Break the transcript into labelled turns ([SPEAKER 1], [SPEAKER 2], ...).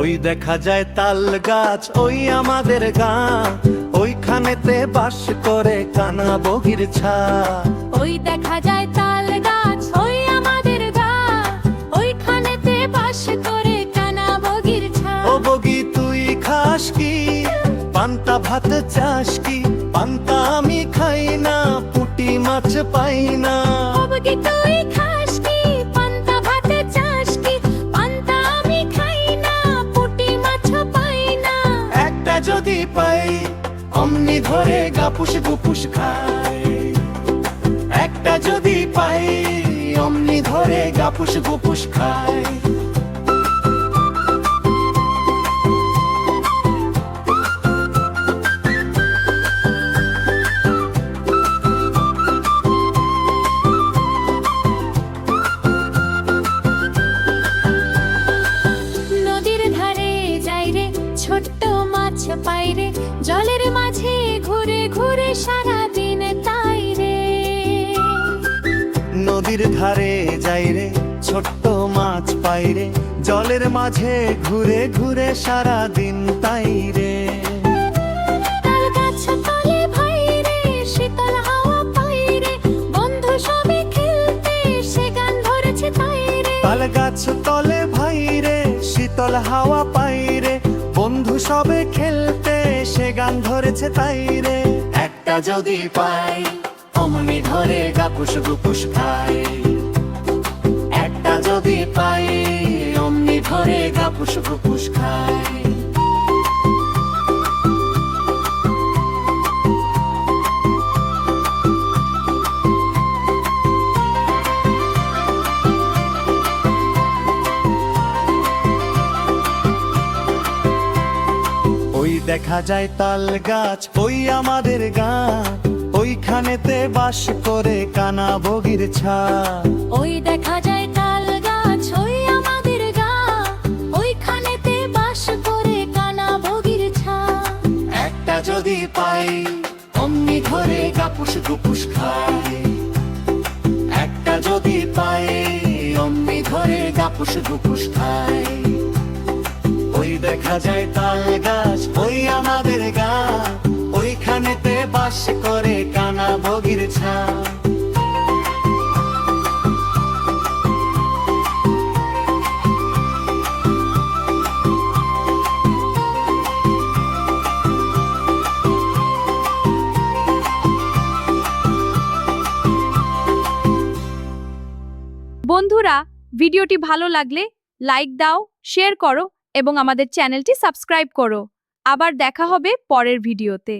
[SPEAKER 1] ওই দেখা যায় তাল গাছ, ওই আমাদের গাঁ, ওইখানেতে বাস করে কানা বগির ছা।
[SPEAKER 2] ওই দেখা যায় তাল গাছ, ওই আমাদের গাঁ, ওইখানেতে বাস করে কানা বগির ছা।
[SPEAKER 1] ও বগি তুই খাস কি, পান্তা ভাত চাস কি? পান্তা আমি খাই না, পুঁটি মাছ পাই না।
[SPEAKER 2] ও বগি তুই খাস কি, পান্তা ভাত চাস কি? পান্তা আমি খাই না, পুঁটি মাছ পাই না।
[SPEAKER 1] একটা যদি পাই অমনি ধরে গাপুস গুপুস খাই। একটা যদি পাই অমনি ধরে গাপুস গুপুস খাই।
[SPEAKER 2] নদীর ধারে যাই রে, ছোট্ট মাছ পাই রে, জলের মাঝে ঘুরে ঘুরে সারা দিন তাই রে।
[SPEAKER 1] নদীর ধারে যাই রে, ছোট্ট মাছ পাই রে, জলের মাঝে ঘুরে ঘুরে সারা দিন তাই রে।
[SPEAKER 2] তাল গাছ তলে ভাই রে, শীতল হাওয়া পাই রে, বন্ধু সবে খেলতে সে গান ধরেছে তাই রে।
[SPEAKER 1] তাল গাছ তলে ভাই রে, শীতল হাওয়া পাই রে, বন্ধু সবে খেলতে সে গান ধরেছে তাই রে। একটা যদি পাই অমনি ধরে গাপুস গুপুস খাই। একটা যদি পাই অমনি ধরে গাপুস গুপুস খাই। ওই দেখা যায় তাল গাছ, ওই আমাদের গাঁ, ওইখানেতে বাস করে কানা বগির ছা।
[SPEAKER 2] ওই দেখা যায় তাল গাছ, ওই আমাদের গাঁ, ওইখানেতে বাস করে কানা বগির ছা।
[SPEAKER 1] একটা যদি পাই অমনি ধরে গাপুস গুপুস খাই। একটা যদি পাই অমনি ধরে গাপুস গুপুস খাই। ওই দেখা যায় তাল গাছ, ওই আমাদের গাঁ, ওইখানেতে বাস করে কানা বগির ছা।
[SPEAKER 3] বন্ধুরা, ভিডিওটি ভালো লাগলে লাইক দাও, শেয়ার করো এবং আমাদের চ্যানেলটি সাবস্ক্রাইব করো। আবার দেখা হবে পরের ভিডিওতে।